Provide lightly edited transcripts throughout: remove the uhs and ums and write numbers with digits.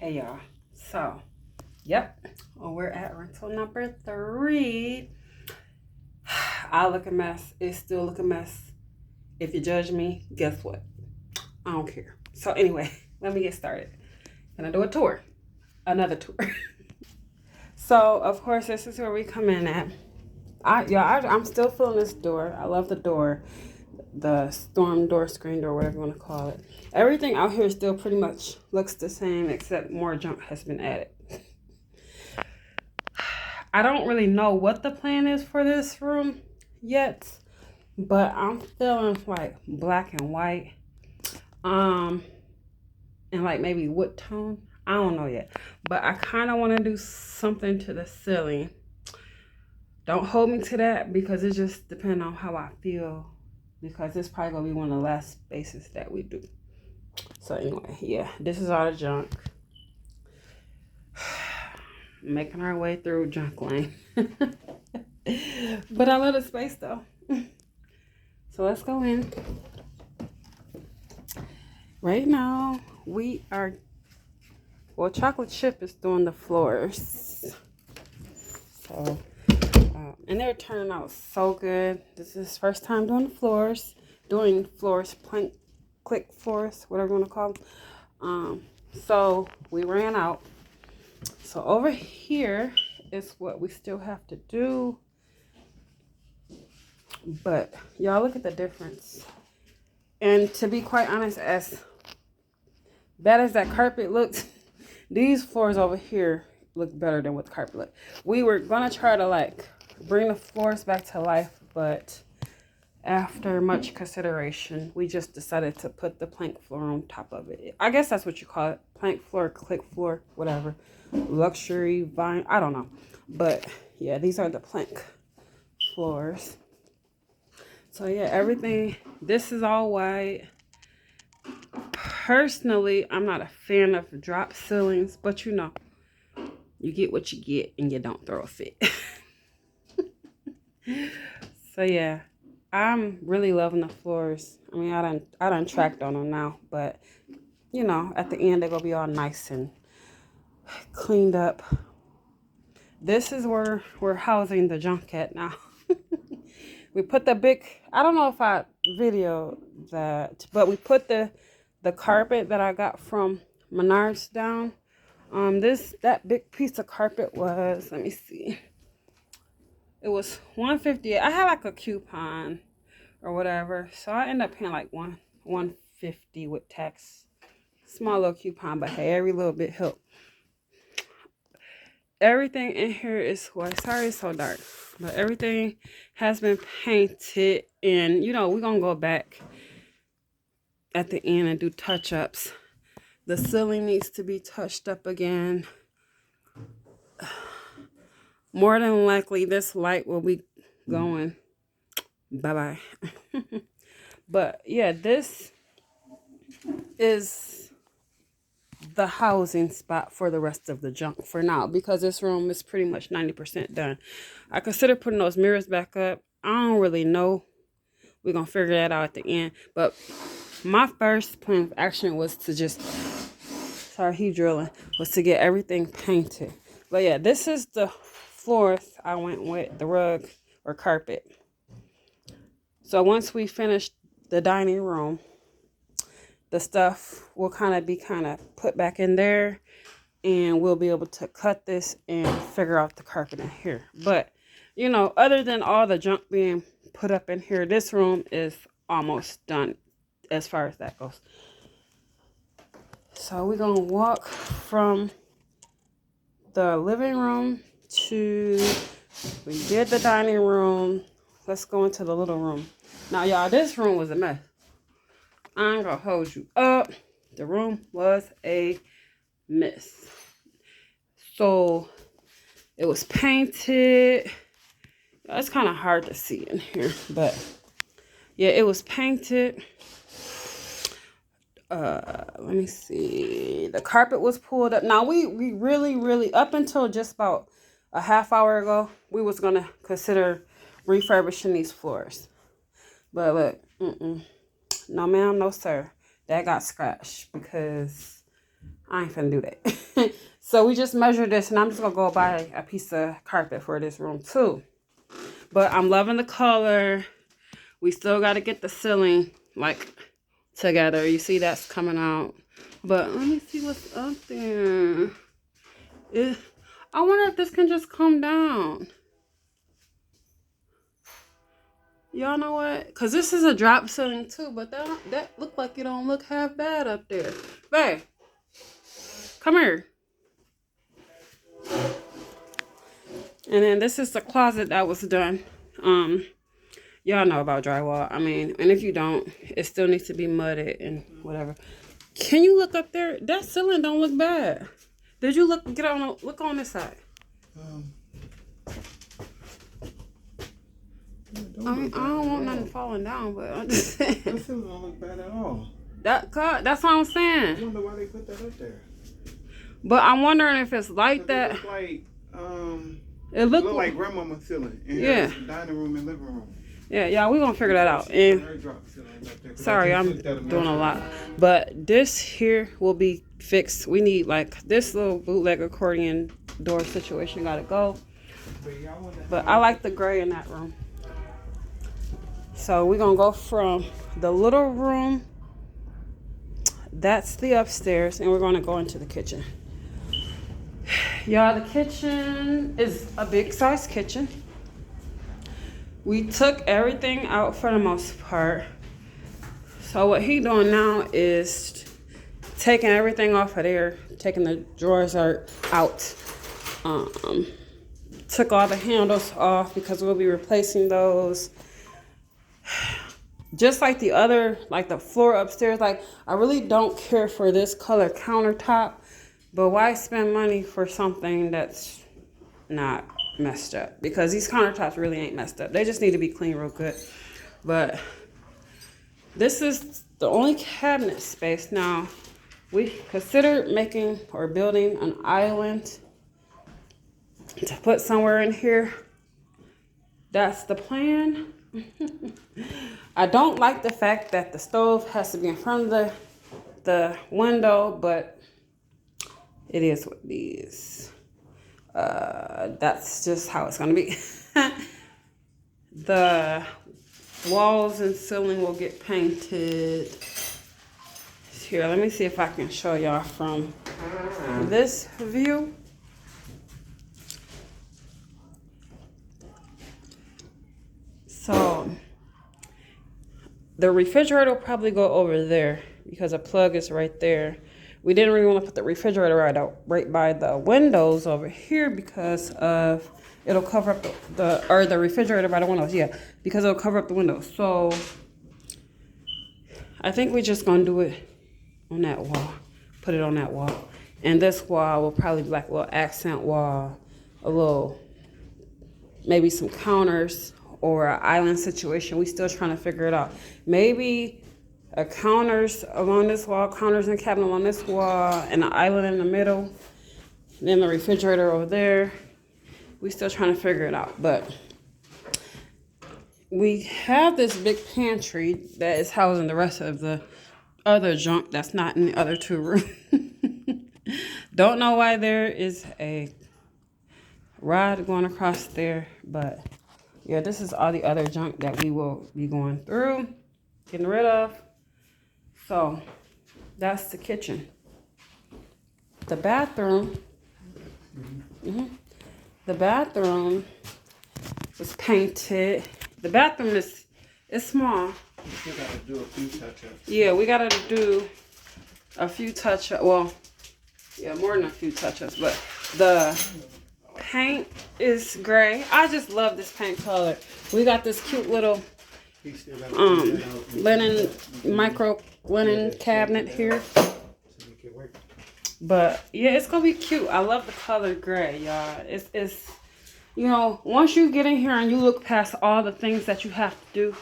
Hey y'all. So, yep, we're at rental number 3. I look a mess. It still look a mess. If you judge me, guess what? I don't care. So anyway, let me get started. Gonna do a tour. Another tour. So of course this is where we come in at. I'm still feeling this door. I love the door. The storm door, screen door, whatever you want to call it. Everything out here still pretty much looks the same except more junk has been added. I don't really know what the plan is for this room yet, but I'm feeling like black and white, and like maybe wood tone. I don't know yet, but I kind of want to do something to the ceiling. Don't hold me to that because it just depends on how I feel, because it's probably gonna be one of the last spaces that we do. So anyway, yeah, this is all the junk. Making our way through junk lane. But I love the space though. So let's go in. Right now, we are, well, Chocolate Chip is doing the floors. So, and they're turning out so good. This is his first time doing floors, plank, click floors, whatever you want to call them. So we ran out. So over here is what we still have to do. But y'all look at the difference. And to be quite honest, as bad as that carpet looks, these floors over here look better than what the carpet looked. We were gonna try to like bring the floors back to life, but after much consideration, we just decided to put the plank floor on top of it. I guess that's what you call it. Plank floor, click floor, whatever. Luxury, vine, I don't know. But yeah, these are the plank floors. So yeah, everything, this is all white. Personally, I'm not a fan of drop ceilings, but you know, you get what you get and you don't throw a fit. So yeah, I'm really loving the floors. I mean, I done tracked on them now, but you know, at the end they're gonna be all nice and cleaned up. This is where we're housing the junk at now. We put the big, I don't know if I videoed that, but we put the carpet that I got from Menards down. That big piece of carpet was, let me see, it was $150. I had like a coupon or whatever, so I ended up paying like $150 with tax. Small little coupon, but hey, every little bit helped. Everything in here is white. Sorry it's so dark, but everything has been painted, and you know, we're gonna go back at the end and do touch-ups. The ceiling needs to be touched up again. More than likely this light will be going bye-bye. But yeah, this is the housing spot for the rest of the junk for now, because this room is pretty much 90% done. I consider putting those mirrors back up. I don't really know. We're gonna figure that out at the end. But my first plan of action was to just, sorry, he drilling, was to get everything painted. But yeah, this is the floors I went with, the rug or carpet. So once we finish the dining room, the stuff will kind of be put back in there, and we'll be able to cut this and figure out the carpet in here. But you know, other than all the junk being put up in here, this room is almost done as far as that goes. So we're gonna walk from the living room to, we did the dining room. Let's go into the little room. Now y'all, this room was a mess. I ain't gonna hold you up. The room was a mess. So it was painted. It's kind of hard to see in here, but yeah, it was painted. Let me see. The carpet was pulled up. Now we really, up until just about a half hour ago, we was gonna consider refurbishing these floors. But look, no ma'am, no sir. That got scratched because I ain't finna do that. So we just measured this, and I'm just gonna go buy a piece of carpet for this room too. But I'm loving the color. We still got to get the ceiling like together. You see that's coming out. But let me see what's up there. I wonder if this can just come down. Y'all know what? Because this is a drop ceiling too, but that look like it don't look half bad up there. Babe, come here. And then this is the closet that was done. Y'all know about drywall. I mean, and if you don't, it still needs to be mudded and whatever. Can you look up there? That ceiling don't look bad. Did you look on this side? I don't want nothing falling down, but I'm just saying. That ceiling don't look bad at all. That's what I'm saying. I wonder why they put that up there. But I'm wondering if it's like that. It look like grandmama's ceiling. And yeah. Dining room and living room. Yeah, y'all, we gonna figure that out. And sorry, I'm doing a lot. But this here will be fixed. We need like this little bootleg accordion door situation gotta go. But I like the gray in that room. So we're gonna go from the little room, that's the upstairs, and we're gonna go into the kitchen. Y'all, the kitchen is a big size kitchen. We took everything out for the most part. So what he doing now is taking everything off of there, taking the drawers out. Took all the handles off because we'll be replacing those. Just like the other, like the floor upstairs, like I really don't care for this color countertop, but why spend money for something that's not messed up? Because these countertops really ain't messed up. They just need to be clean real good. But this is the only cabinet space. Now, we considered making or building an island to put somewhere in here. That's the plan. I don't like the fact that the stove has to be in front of the window, but it is what it is. That's just how it's gonna be. The walls and ceiling will get painted. Here, let me see if I can show y'all from this view. So the refrigerator will probably go over there because a plug is right there. We didn't really want to put the refrigerator right by the windows over here because of it'll cover up the refrigerator by the windows, yeah, because it'll cover up the windows. So I think we're just gonna do it on that wall, put it on that wall, and this wall will probably be like a little accent wall, a little maybe some counters or an island situation. We still trying to figure it out. Maybe a counters along this wall, counters and cabinet on this wall, and an island in the middle. Then the refrigerator over there. We still trying to figure it out. But we have this big pantry that is housing the rest of the other junk that's not in the other two rooms. Don't know why there is a rod going across there, but yeah, this is all the other junk that we will be going through, getting rid of. So that's the kitchen. The bathroom, the bathroom was painted. The bathroom is small. We gotta do a few touch-ups. Yeah, we gotta do a few touch-ups. Well, yeah, more than a few touch-ups, but the paint is gray. I just love this paint color. We got this cute little linen micro linen cabinet here. But yeah, it's gonna be cute. I love the color gray, y'all. It's you know, once you get in here and you look past all the things that you have to do,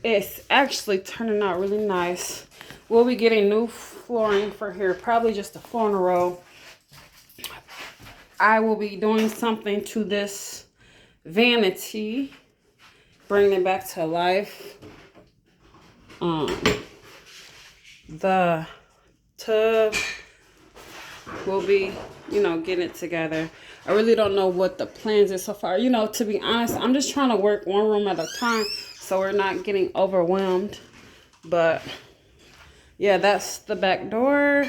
it's actually turning out really nice. We'll be getting new flooring for here, probably just a floor in a row. I will be doing something to this vanity, bringing it back to life. The tub we'll be, you know, getting it together. I really don't know what the plans is so far. You know, to be honest, I'm just trying to work one room at a time so we're not getting overwhelmed. But yeah, that's the back door.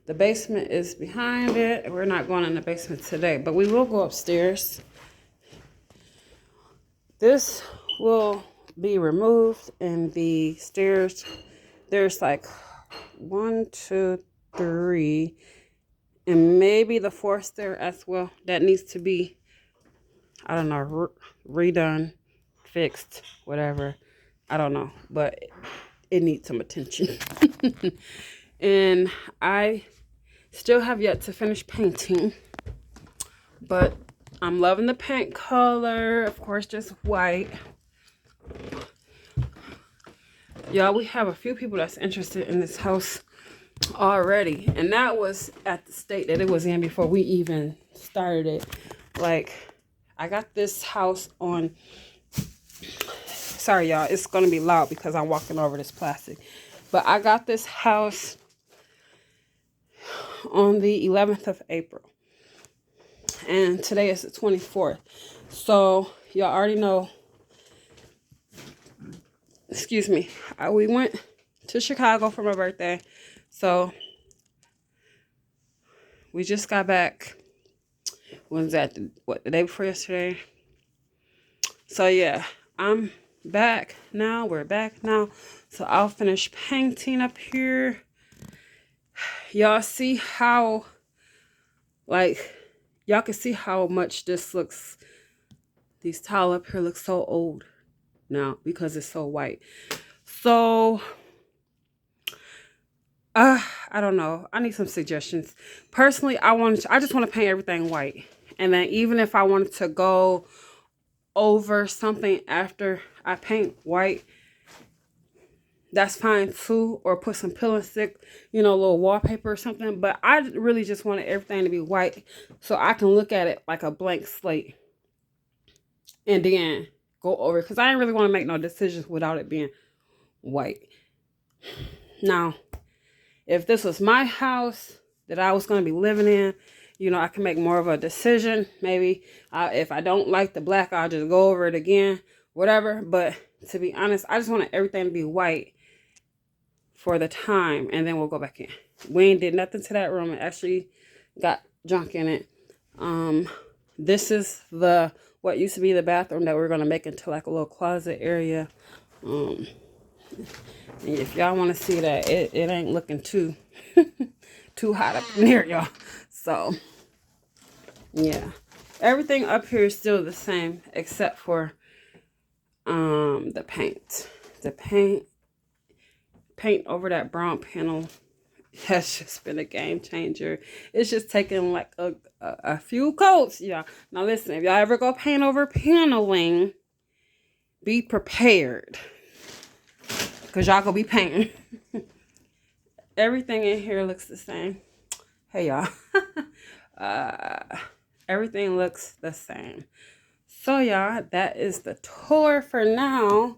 The basement is behind it. We're not going in the basement today, but we will go upstairs. This will be removed, and the stairs, there's like 1, 2, 3, and maybe the 4th stair as well. That needs to be, I don't know, redone, fixed, whatever. I don't know, but it needs some attention. And I still have yet to finish painting, but I'm loving the paint color. Of course, just white. Y'all, we have a few people that's interested in this house already, and that was at the state that it was in before we even started it. Like, I got this house on, sorry y'all, it's gonna be loud because I'm walking over this plastic, but I got this house on the 11th of April, and today is the 24th. So y'all already know, excuse me, we went to Chicago for my birthday. So we just got back. When was that? The day before yesterday? So yeah, I'm back now. We're back now. So I'll finish painting up here. Y'all see how, like, y'all can see how much this looks, these tile up here look so old now because it's so white. So I don't know. I need some suggestions. Personally, I just want to paint everything white. And then even if I wanted to go over something after I paint white, that's fine too. Or put some pillow stick, you know, a little wallpaper or something. But I really just wanted everything to be white so I can look at it like a blank slate. And then go over it. Because I didn't really want to make no decisions without it being white. Now, if this was my house that I was going to be living in, you know, I can make more of a decision. Maybe if I don't like the black, I'll just go over it again, whatever. But to be honest, I just wanted everything to be white for the time, and then we'll go back in. We ain't did nothing to that room. It actually got junk in it. This is what used to be the bathroom that we're going to make into like a little closet area. If y'all want to see that, it ain't looking too hot up in here, y'all. So yeah, everything up here is still the same except for the paint. The paint over that brown panel has just been a game changer. It's just taking like a few coats, y'all. Now listen, if y'all ever go paint over paneling, be prepared, because y'all gonna be painting. Everything in here looks the same. Hey, y'all. Everything looks the same. So, y'all, that is the tour for now.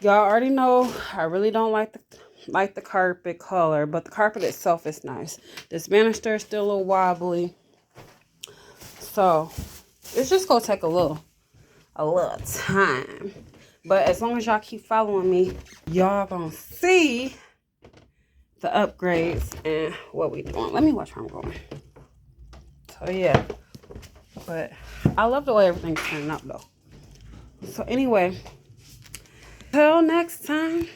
Y'all already know I really don't like the carpet color, but the carpet itself is nice. This banister is still a little wobbly. So, it's just gonna take a little time. But as long as y'all keep following me, y'all gonna see the upgrades and what we doing. Let me watch where I'm going. So yeah, but I love the way everything's turning out though. So anyway, till next time.